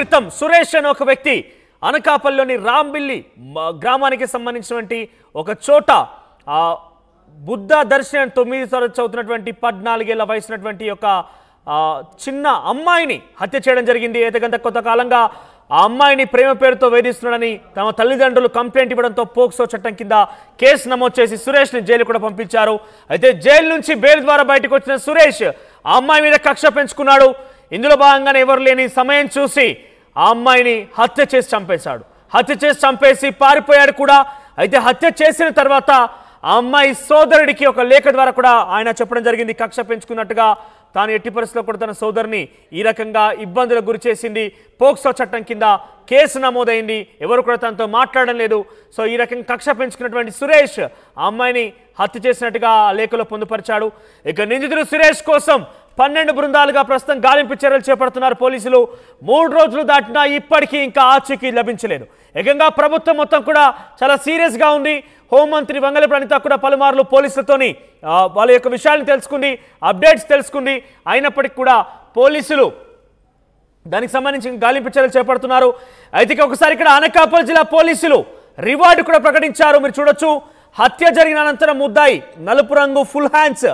క్రితం సురేష్ అనే ఒక వ్యక్తి అనకాపల్లిలోని రాంబిల్లి గ్రామానికి సంబంధించినటువంటి ఒక చోట బుద్ధ దర్శనం 9 తరగతి చదువుతున్నటువంటి 14 ఏళ్ల వయసున్నటువంటి ఒక చిన్న అమ్మాయిని హత్య చేయడం జరిగింది. ఏదైతే కొంతకాలంగా ఆ అమ్మాయిని ప్రేమ పేరుతో వేధిస్తున్నాడని తమ తల్లిదండ్రులు కంప్లైంట్ ఇవ్వడంతో పోక్సో చట్టం కింద కేసు నమోదు చేసి సురేష్ని జైలు కూడా పంపించారు. అయితే జైలు నుంచి బెయిల్ ద్వారా బయటకు వచ్చిన సురేష్ ఆ అమ్మాయి మీద కక్ష పెంచుకున్నాడు. ఇందులో భాగంగానే ఎవరు లేని సమయం చూసి ఆ అమ్మాయిని హత్య చేసి చంపేశాడు. హత్య చేసి చంపేసి పారిపోయాడు కూడా. అయితే హత్య చేసిన తర్వాత ఆ అమ్మాయి సోదరుడికి ఒక లేఖ ద్వారా కూడా ఆయన చెప్పడం జరిగింది. కక్ష పెంచుకున్నట్టుగా తాను ఎట్టి పరిస్థితుల్లో కూడా తన సోదరుని ఈ రకంగా ఇబ్బందులకు గురి చేసింది. పోక్సో చట్టం కింద కేసు నమోదైంది. ఎవరు కూడా తనతో మాట్లాడడం లేదు. సో ఈ రకంగా కక్ష పెంచుకున్నటువంటి సురేష్ ఆ అమ్మాయిని హత్య చేసినట్టుగా లేఖలో పొందుపరిచాడు. ఇక నిందితుడు సురేష్ కోసం 12 బృందాలుగా ప్రస్తుతం గాలింపు చర్యలు చేపడుతున్నారు పోలీసులు. 3 రోజులు దాటినా ఇప్పటికీ ఇంకా ఆచూకీ లభించలేదు. ఏకంగా ప్రభుత్వం మొత్తం కూడా చాలా సీరియస్గా ఉంది. హోంమంత్రి వంగలపూడి అనిత కూడా పలుమార్లు పోలీసులతోని వాళ్ళ యొక్క విషయాలను తెలుసుకుంది, అప్డేట్స్ తెలుసుకుంది. అయినప్పటికీ కూడా పోలీసులు దానికి సంబంధించి గాలింపు చర్యలు చేపడుతున్నారు. అయితే ఒకసారి ఇక్కడ అనకాపల్లి జిల్లా పోలీసులు రివార్డు కూడా ప్రకటించారు. మీరు చూడొచ్చు, హత్య జరిగిన అనంతరం ముద్దాయి నలుపు రంగు ఫుల్ హ్యాండ్స్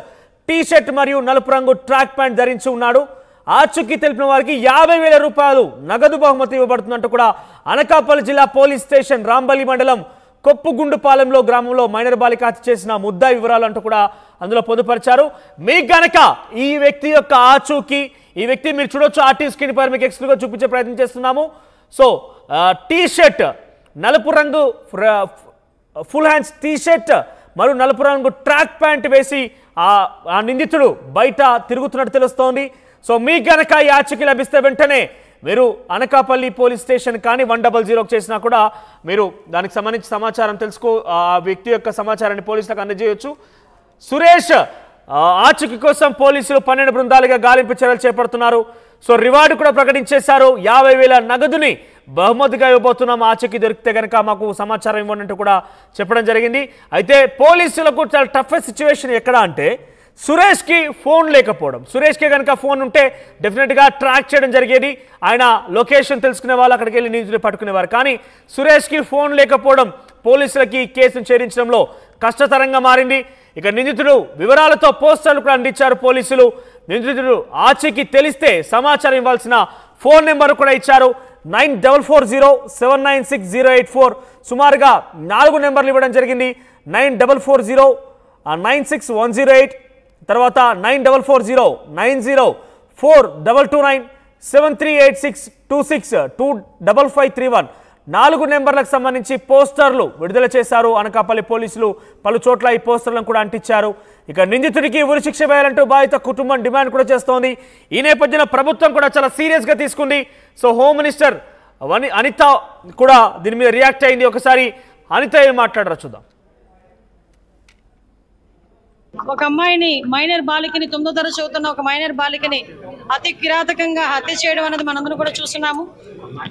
టీ షర్ట్ మరియు నలుపు రంగు ట్రాక్ ప్యాంట్ ధరించి ఉన్నాడు. ఆచూకీ తెలిపిన వారికి 50,000 రూపాయలు నగదు బహుమతి ఇవ్వబడుతున్నట్టు కూడా అనకాపల్లి జిల్లా పోలీస్ స్టేషన్ రాంబలి మండలం కొప్పుగుండుపాలెంలో గ్రామంలో మైనర్ బాలిక హత్య చేసిన ముద్దాయి వివరాలు అంటూ కూడా అందులో పొందుపరిచారు. మీకు గనక ఈ వ్యక్తి యొక్క ఆచూకీ, ఈ వ్యక్తి మీరు చూడొచ్చు, ఆర్టీ స్క్రీన్ పై మీకు ఎక్స్క్లూజివ్గా చూపించే ప్రయత్నం చేస్తున్నాము. సో టీ షర్ట్ నలుపు రంగు ఫుల్ హ్యాండ్స్ టీ షర్ట్ మరియు నలుపు రంగు ట్రాక్ ప్యాంట్ వేసి ఆ నిందితుడు బయట తిరుగుతున్నట్టు తెలుస్తోంది. సో మీకు గనక ఈ ఆచూకీ లభిస్తే వెంటనే మీరు అనకాపల్లి పోలీస్ స్టేషన్ కానీ 100 చేసినా కూడా మీరు దానికి సంబంధించి సమాచారం ఆ వ్యక్తి యొక్క సమాచారాన్ని పోలీసులకు అందజేయవచ్చు. సురేష్ ఆచూకీ కోసం పోలీసులు 12 బృందాలుగా గాలింపు చర్యలు చేపడుతున్నారు. సో రివార్డు కూడా ప్రకటించేశారు. 50,000 నగదుని బహుమతిగా ఇవ్వబోతున్నాం, ఆచూకీ దొరికితే కనుక మాకు సమాచారం ఇవ్వండి అంటూ కూడా చెప్పడం జరిగింది. అయితే పోలీసులకు చాలా టఫెస్ట్ సిచ్యువేషన్ ఎక్కడ అంటే సురేష్కి ఫోన్ లేకపోవడం. సురేష్కి కనుక ఫోన్ ఉంటే డెఫినెట్గా ట్రాక్ చేయడం జరిగేది. ఆయన లొకేషన్ తెలుసుకునే వాళ్ళు అక్కడికి వెళ్ళి నిందితులు పట్టుకునేవారు. కానీ సురేష్కి ఫోన్ లేకపోవడం పోలీసులకి కేసును ఛేదించడంలో కష్టతరంగా మారింది. ఇక నిందితుడు వివరాలతో పోస్టర్లు కూడా అందించారు పోలీసులు. నిందితుడు ఆచూకీ తెలిస్తే సమాచారం ఇవ్వాల్సిన ఫోన్ నెంబర్ కూడా ఇచ్చారు. 9440796084 సుమారుగా 4 నెంబర్లు ఇవ్వడం జరిగింది. 9440961108, తర్వాత 9440904229, 738626255531 4 నెంబర్లకు సంబంధించి పోస్టర్లు విడుదల చేశారు అనకాపల్లి పోలీసులు. పలు చోట్ల ఈ పోస్టర్లను కూడా అంటించారు. ఇక నిందితుడికి ఉరిశిక్ష వేయాలంటూ బాధిత కుటుంబం డిమాండ్ కూడా చేస్తోంది. ఈ నేపథ్యంలో ప్రభుత్వం కూడా చాలా సీరియస్గా తీసుకుంది. సో హోమ్ మినిస్టర్ అనిత కూడా దీని మీద రియాక్ట్ అయింది. ఒకసారి అనిత ఏం మాట్లాడారో చూద్దాం. ఒక అమ్మాయిని మైనర్ బాలికని 9వ తరగతి చదువుతున్న ఒక మైనర్ బాలికని అతి కిరాతకంగా హత్య చేయడం అనేది మనందరం కూడా చూస్తున్నాము.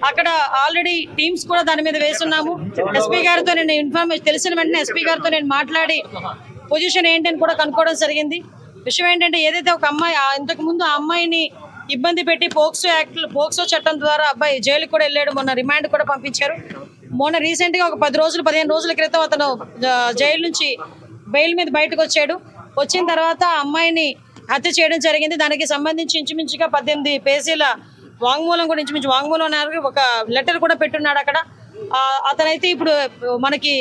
అక్కడ ఆల్రెడీ టీమ్స్ కూడా దాని మీద వేస్తున్నాము. ఎస్పీ గారితో నేను ఇన్ఫర్మేషన్ తెలిసిన వెంటనే ఎస్పీ గారితో నేను మాట్లాడి పొజిషన్ ఏంటని కూడా కనుక్కోవడం జరిగింది. విషయం ఏంటంటే ఏదైతే ఒక అమ్మాయి ఇంతకు ముందు ఆ అమ్మాయిని ఇబ్బంది పెట్టి పోక్సో చట్టం ద్వారా అబ్బాయి జైలుకి కూడా వెళ్ళాడు. మొన్న రిమాండ్ కూడా పంపించారు. మొన్న రీసెంట్ గా ఒక 15 రోజుల క్రితం అతను జైలు నుంచి బెయిల్ మీద బయటకు వచ్చాడు. వచ్చిన తర్వాత ఆ అమ్మాయిని హత్య చేయడం జరిగింది. దానికి సంబంధించి ఇంచుమించుగా 18 పేజీల వాంగ్మూలం కూడా వాంగ్మూలం ఒక లెటర్ కూడా పెట్టున్నాడు అక్కడ. అతనైతే ఇప్పుడు మనకి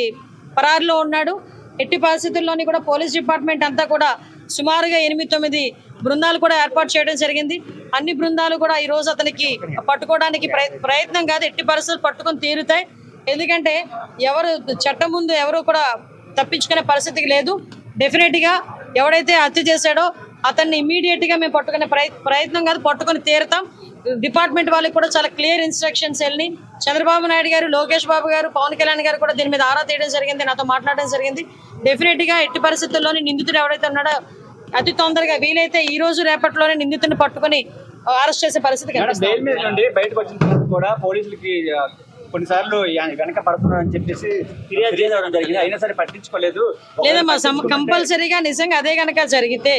పరారులో ఉన్నాడు. ఎట్టి పరిస్థితుల్లోని కూడా పోలీస్ డిపార్ట్మెంట్ అంతా కూడా సుమారుగా 8-9 బృందాలు కూడా ఏర్పాటు చేయడం జరిగింది. అన్ని బృందాలు కూడా ఈ రోజు అతనికి పట్టుకోవడానికి ప్రయత్నం కాదు, ఎట్టి పరిస్థితులు పట్టుకొని తీరుతాయి. ఎందుకంటే ఎవరు చట్టం ముందు ఎవరు కూడా తప్పించుకునే పరిస్థితికి లేదు. డెఫినెట్ గా ఎవడైతే హత్య చేశాడో అతన్ని ఇమీడియట్ గా మేము పట్టుకునే ప్రయత్నం కాదు, పట్టుకొని తీరుతాం. డిపార్ట్మెంట్ వాళ్ళకి కూడా చాలా క్లియర్ ఇన్స్ట్రక్షన్స్ వెళ్ళి చంద్రబాబు నాయుడు గారు, లోకేష్ బాబు గారు, పవన్ కళ్యాణ్ గారు కూడా దీని మీద ఆరా తీయడం జరిగింది, నాతో మాట్లాడడం జరిగింది. డెఫినెట్ గా ఎట్టి పరిస్థితుల్లోని నిందితుడు ఎవరైతే ఉన్నాడో అతి తొందరగా వీలైతే ఈ రోజు రేపట్లోనే నిందితుడిని పట్టుకుని అరెస్ట్ చేసే పరిస్థితి కొన్నిసార్లు వెనక పడుతున్నారని చెప్పేసి ఫిర్యాదు చేయడం జరిగింది. అయినా సరే పట్టించుకోలేదు. లేదమ్మా, కంపల్సరీగా నిజంగా అదే కనుక జరిగితే,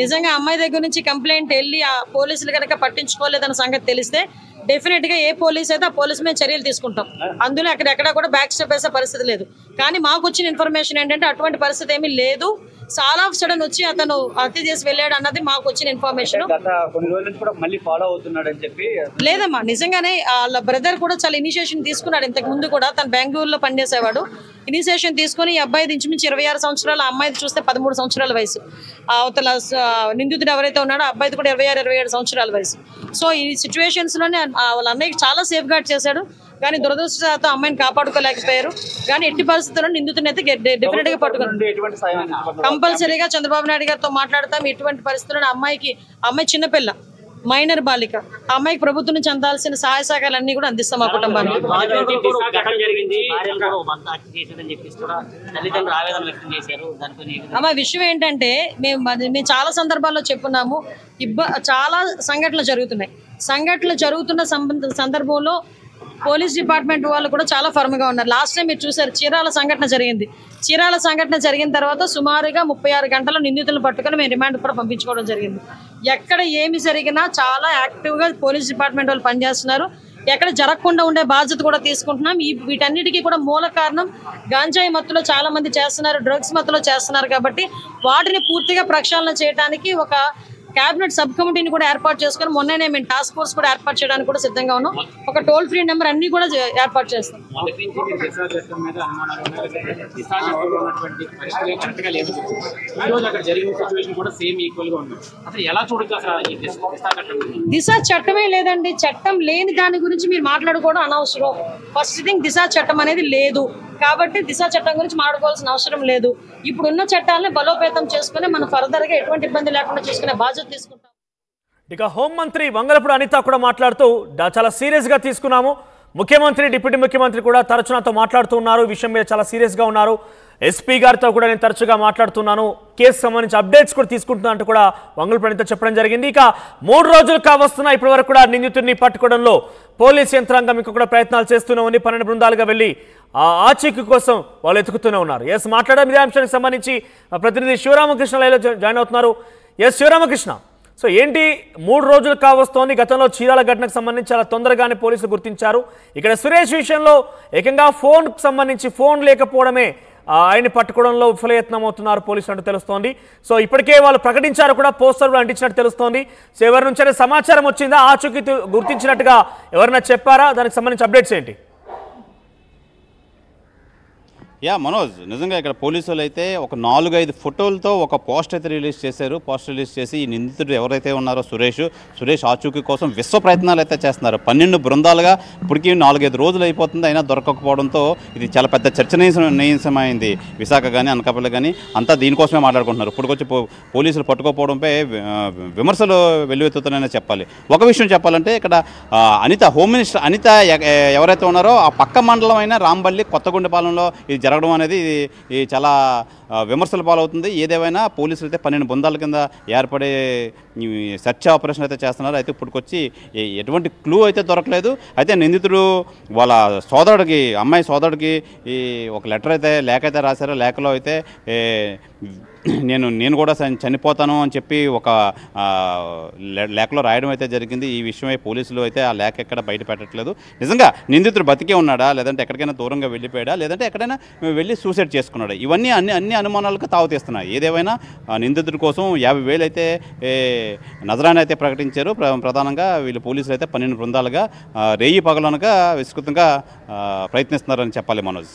నిజంగా అమ్మాయి దగ్గర నుంచి కంప్లైంట్ వెళ్ళి ఆ పోలీసులు కనుక పట్టించుకోలేదన్న సంగతి తెలిస్తే డెఫినెట్ గా ఏ పోలీస్ అయితే ఆ పోలీస్ మీద చర్యలు తీసుకుంటాం. అందులో ఎక్కడ కూడా బ్యాక్ స్టెప్ వేసే పరిస్థితి లేదు. కానీ మాకు వచ్చిన ఇన్ఫర్మేషన్ ఏంటంటే అటువంటి పరిస్థితి ఏమీ లేదు. చాలా సడన్ వచ్చి అతను హత్య చేసి వెళ్ళాడు అన్నది మాకు వచ్చిన ఇన్ఫర్మేషన్. లేదమ్మా, నిజంగానే వాళ్ళ బ్రదర్ కూడా చాలా ఇనిషియేషన్ తీసుకున్నాడు. ఇంతకు ముందు కూడా తను బెంగళూరులో పనిచేసేవాడు. ఇనిషియేషన్ తీసుకుని ఈ అబ్బాయి ఇంచుమించు 26 సంవత్సరాలు, ఆ అమ్మాయిది చూస్తే 13 సంవత్సరాల వయసు. అవతల నిందితుడు ఎవరైతే ఉన్నాడో ఆ అబ్బాయిది కూడా 26-27 సంవత్సరాల వయసు. సో ఈ సిచ్యువేషన్స్ లోనే వాళ్ళ అన్నయ్యకి చాలా సేఫ్ గార్డ్ చేశాడు. కానీ దురదృష్టంతో అమ్మాయిని కాపాడుకోలేకపోయారు. కానీ ఎట్టి పరిస్థితుల్లో నిందితుని అయితే డెఫినెట్ గా పట్టుకున్నారు. కంపల్సరీగా చంద్రబాబు నాయుడు గారితో మాట్లాడతాం. ఎటువంటి పరిస్థితుల్లో అమ్మాయి చిన్నపిల్ల, మైనర్ బాలిక, ఆ అమ్మాయికి ప్రభుత్వం నుంచి అందాల్సిన సహాయ సహకారాలన్నీ కూడా అందిస్తాం మా కుటుంబానికి. అమ్మ విషయం ఏంటంటే మేము చాలా సందర్భాల్లో చెప్పున్నాము. చాలా సంఘటనలు జరుగుతున్న సందర్భంలో పోలీస్ డిపార్ట్మెంట్ వాళ్ళు కూడా చాలా ఫర్మ్ గా ఉన్నారు. లాస్ట్ టైం మీరు చూసారు, చీరాల సంఘటన జరిగిన తర్వాత సుమారుగా 36 గంటల నిందితులను పట్టుకుని మేము రిమాండ్ కూడా పంపించుకోవడం జరిగింది. ఎక్కడ ఏమి జరిగినా చాలా యాక్టివ్ గా పోలీస్ డిపార్ట్మెంట్ వాళ్ళు పనిచేస్తున్నారు. ఎక్కడ జరగకుండా ఉండే బాధ్యత కూడా తీసుకుంటున్నాం. వీటన్నిటికీ కూడా మూల కారణం గాంజాయి మత్తులో చాలా మంది చేస్తున్నారు, డ్రగ్స్ మత్తులో చేస్తున్నారు. కాబట్టి వాటిని పూర్తిగా ప్రక్షాళన చేయడానికి ఒక క్యాబినెట్ సబ్ కమిటీని కూడా ఏర్పాటు చేసుకుని మొన్ననే మేము టాస్క్ ఫోర్స్ కూడా ఏర్పాటు చేయడానికి కూడా సిద్ధంగా ఉన్నాం. ఒక టోల్ ఫ్రీ నెంబర్ అన్ని కూడా ఏర్పాటు చేస్తాం. దిశ చట్టమే లేదండి. చట్టం లేని దాని గురించి మీరు మాట్లాడుకోవడం అనవసరం. ఫస్ట్ థింగ్, దిశ చట్టం అనేది లేదు కాబట్టి దిశ చట్టం గురించి మాట్లాడుకోవాల్సిన అవసరం లేదు. ఇప్పుడున్న చట్టాలను బలోపేతం చేసుకుని మనం ఫర్దర్ గా ఎటువంటి ఇబ్బంది లేకుండా చూసుకునే బాధ్యత తీసుకుంటాం. ఇక హోంమంత్రి వంగలపూడి అనిత కూడా మాట్లాడుతూ చాలా సీరియస్ గా తీసుకున్నాము. ముఖ్యమంత్రి, డిప్యూటీ ముఖ్యమంత్రి కూడా తరచు నాతో మాట్లాడుతూ ఉన్నారు. ఈ విషయం మీద చాలా సీరియస్ గా ఉన్నారు. ఎస్పీ గారితో కూడా నేను తరచుగా మాట్లాడుతున్నాను, కేసు సంబంధించి అప్డేట్స్ కూడా తీసుకుంటున్నా అంటూ కూడా వంగలపూడి అనిత చెప్పడం జరిగింది. ఇక 3 రోజులు కావస్తున్నా ఇప్పటి వరకు కూడా నిందితుడిని పట్టుకోవడంలో పోలీస్ యంత్రాంగం ఇంకా కూడా ప్రయత్నాలు చేస్తూనే 12 బృందాలుగా వెళ్ళి ఆచూకీ కోసం వాళ్ళు ఎతుకుతూనే ఉన్నారు. ఎస్, మాట్లాడడం ఇదే అంశానికి సంబంధించి ప్రతినిధి శివరామకృష్ణ లైవ్లో జాయిన్ అవుతున్నారు. ఎస్ శివరామకృష్ణ, సో ఏంటి 3 రోజులు కావస్తోంది. గతంలో చీరాల ఘటనకు సంబంధించి చాలా తొందరగానే పోలీసులు గుర్తించారు. ఇక్కడ సురేష్ విషయంలో ఏకంగా ఫోన్కు సంబంధించి ఫోన్ లేకపోవడమే ఆయన్ని పట్టుకోవడంలో విఫలయత్నం అవుతున్నారు పోలీసులు అంటూ తెలుస్తోంది. సో ఇప్పటికే వాళ్ళు ప్రకటించారు కూడా, పోస్టర్లు అంటించినట్టు తెలుస్తోంది. సో ఎవరి నుంచైనా సమాచారం వచ్చిందా? ఆచూకీ గుర్తించినట్టుగా ఎవరైనా చెప్పారా? దానికి సంబంధించి అప్డేట్స్ ఏంటి? మనోజ్, నిజంగా ఇక్కడ పోలీసులు అయితే ఒక 4-5 ఫోటోలతో ఒక పోస్ట్ అయితే రిలీజ్ చేశారు. పోస్ట్ రిలీజ్ చేసి ఈ నిందితుడు ఎవరైతే ఉన్నారో సురేష్ ఆచూకీ కోసం విశ్వ ప్రయత్నాలు అయితే చేస్తున్నారు. 12 బృందాలుగా ఇప్పటికీ 4-5 రోజులు అయిపోతుంది, అయినా దొరకకపోవడంతో ఇది చాలా పెద్ద చర్చనీయమైంది. విశాఖ కానీ అనకాపల్లి కానీ అంతా దీనికోసమే మాట్లాడుకుంటున్నారు. ఇప్పటికొచ్చి పోలీసులు పట్టుకోపోవడంపై విమర్శలు వెల్లువెత్తుతున్నాయని చెప్పాలి. ఒక విషయం చెప్పాలంటే ఇక్కడ హోమ్ మినిస్టర్ అనిత ఎవరైతే ఉన్నారో ఆ పక్క మండలం అయిన రాంబల్లి కొత్తగుండెపాలెంలో ఇది జరగడం అనేది ఇది చాలా విమర్శల పాలవుతుంది. ఏదేమైనా పోలీసులు అయితే 12 బృందాల కింద ఏర్పడే సెర్చ్ ఆపరేషన్ అయితే చేస్తున్నారు. అయితే ఇప్పటికొచ్చి ఎటువంటి క్లూ అయితే దొరకలేదు. అయితే నిందితుడు వాళ్ళ అమ్మాయి సోదరుడికి ఒక లేఖ అయితే రాశారు. లేఖలో అయితే నేను కూడా చనిపోతాను అని చెప్పి ఒక లేఖలో రాయడం అయితే జరిగింది. ఈ విషయమై పోలీసులు అయితే ఆ లేఖ ఎక్కడ బయట పెట్టట్లేదు. నిజంగా నిందితుడు బతికే ఉన్నాడా, లేదంటే ఎక్కడికైనా దూరంగా వెళ్ళిపోయాడా, లేదంటే ఎక్కడైనా వెళ్ళి సూసైడ్ చేసుకున్నాడా, ఇవన్నీ అన్ని అనుమానాలకు తావుతీస్తున్నాయి. ఏదేమైనా నిందితుడి కోసం 50,000 అయితే నజరానా అయితే ప్రకటించారు. ప్రధానంగా వీళ్ళు పోలీసులు అయితే 12 బృందాలుగా రేయి పగలనగా విస్తృతంగా ప్రయత్నిస్తున్నారని చెప్పాలి మనోజ్.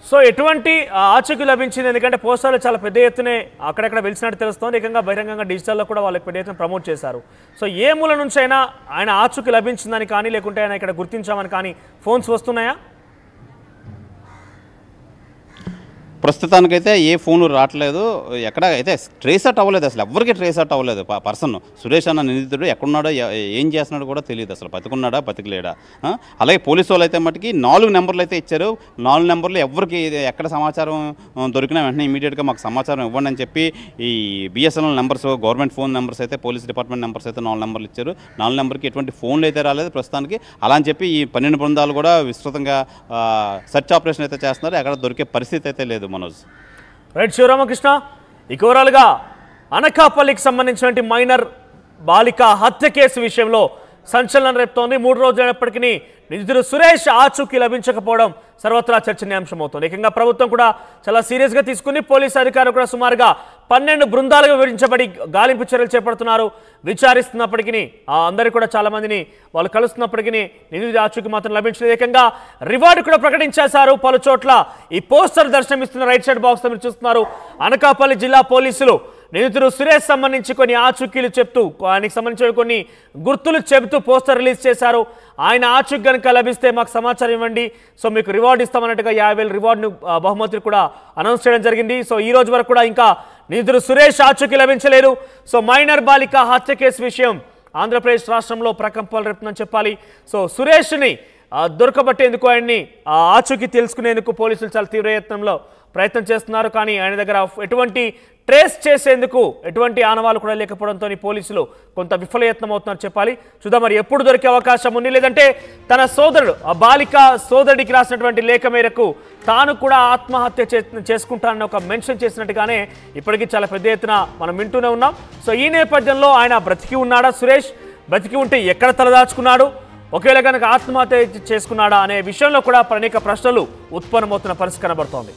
సో ఎటువంటి ఆచూకీ లభించింది? ఎందుకంటే పోస్టర్లు చాలా పెద్ద ఎత్తునే అక్కడెక్కడ వెలిసినట్టు తెలుస్తోంది. ఏకంగా బహిరంగంగా డిజిటల్లో కూడా వాళ్ళకి పెద్ద ఎత్తున ప్రమోట్ చేశారు. సో ఏ మూల నుంచి అయినా ఆయన ఆచూకీ లభించిందని కానీ, లేకుంటే ఆయన ఇక్కడ గుర్తించామని కానీ ఫోన్స్ వస్తున్నాయా? ప్రస్తుతానికైతే ఏ ఫోను రావట్లేదు. ఎక్కడ అయితే ట్రేస్ అవుట్ అవ్వలేదు, అసలు ఎవరికి ట్రేస్ అవుట్ అవ్వలేదు. పర్సన్ సురేష్ అన్న నిందితుడు ఎక్కడున్నాడో ఏం చేస్తున్నాడో కూడా తెలియదు, అసలు బతికున్నాడా బతికలేడా. అలాగే పోలీసు వాళ్ళు అయితే మటుకి 4 నెంబర్లు అయితే ఇచ్చారు. 4 నెంబర్లు ఎవరికి ఎక్కడ సమాచారం దొరికినా వెంటనే ఇమీడియట్గా మాకు సమాచారం ఇవ్వండి అని చెప్పి ఈ BSNL numbers, government phone numbers అయితే పోలీస్ డిపార్ట్మెంట్ నెంబర్స్ అయితే 4 నెంబర్లు ఇచ్చారు. 4 నెంబర్కి ఎటువంటి ఫోన్లు అయితే రాలేదు ప్రస్తుతానికి. అలా అని చెప్పి ఈ 12 బృందాలు కూడా విస్తృతంగా సెర్చ్ ఆపరేషన్ అయితే చేస్తున్నారు. ఎక్కడ దొరికే పరిస్థితి అయితే లేదు మనోజ్. రైట్ శివరామకృష్ణ, ఇక ఓవరాల్గా అనకాపల్లికి సంబంధించినటువంటి మైనర్ బాలిక హత్య కేసు విషయంలో సంచలనం రేపుతోంది. 3 రోజులైనప్పటికీ నిందితుడు సురేష్ ఆచూకీ లభించకపోవడం సర్వత్రా చర్చనీయాంశమవుతోంది. ఏకంగా ప్రభుత్వం కూడా చాలా సీరియస్గా తీసుకుని పోలీసు అధికారులు కూడా సుమారుగా 12 బృందాలుగా విభజించబడి గాలింపు చర్యలు చేపడుతున్నారు. విచారిస్తున్నప్పటికీ అందరికీ కూడా చాలా మందిని వాళ్ళు కలుస్తున్నప్పటికీ నిందితుడి ఆచూకీ మాత్రం లభించలేదు. ఏకంగా రివార్డు కూడా ప్రకటించేశారు. పలు చోట్ల ఈ పోస్టర్ దర్శనమిస్తున్న రైట్ సైడ్ బాక్స్ మీరు చూస్తున్నారు. అనకాపల్లి జిల్లా పోలీసులు నిందితుడు సురేష్ సంబంధించి కొన్ని ఆచూకీలు చెప్తూ ఆయనకి సంబంధించిన కొన్ని గుర్తులు చెబుతూ పోస్టర్ రిలీజ్ చేశారు. ఆయన ఆచూకీ కనుక లభిస్తే మాకు సమాచారం ఇవ్వండి, సో మీకు రివార్డు ఇస్తామన్నట్టుగా 50,000 రివార్డును బహుమతులు కూడా అనౌన్స్ చేయడం జరిగింది. సో ఈ రోజు వరకు కూడా ఇంకా నిందితుడు సురేష్ ఆచూకీ లభించలేదు. సో మైనర్ బాలిక హత్య కేసు విషయం ఆంధ్రప్రదేశ్ రాష్ట్రంలో ప్రకంపనలు రేపుతుందని చెప్పాలి. సో సురేష్ని దొరకబట్టేందుకు ఆయన్ని ఆచూకీ తెలుసుకునేందుకు పోలీసులు చాలా తీవ్ర యత్నంలో ప్రయత్నం చేస్తున్నారు. కానీ ఆయన దగ్గర ఎటువంటి ట్రేస్ చేసేందుకు ఎటువంటి ఆనవాళ్ళు కూడా లేకపోవడంతో పోలీసులు కొంత విఫలయత్నం అవుతున్నారు చెప్పాలి. చూద్దాం మరి ఎప్పుడు దొరికే అవకాశం ఉంది. లేదంటే తన సోదరుడు ఆ బాలిక సోదరుడికి రాసినటువంటి లేఖ మేరకు తాను కూడా ఆత్మహత్య చేసుకుంటానని ఒక మెన్షన్ చేసినట్టుగానే ఇప్పటికీ చాలా పెద్ద ఎత్తున మనం వింటూనే ఉన్నాం. సో ఈ నేపథ్యంలో ఆయన బ్రతికి ఉన్నాడా, సురేష్ బ్రతికి ఉంటే ఎక్కడ తలదాచుకున్నాడు, ఒకవేళ కనుక ఆత్మహత్య చేసుకున్నాడా అనే విషయంలో కూడా అనేక ప్రశ్నలు ఉత్పన్నమవుతున్న పరిస్థితి కనబడుతోంది.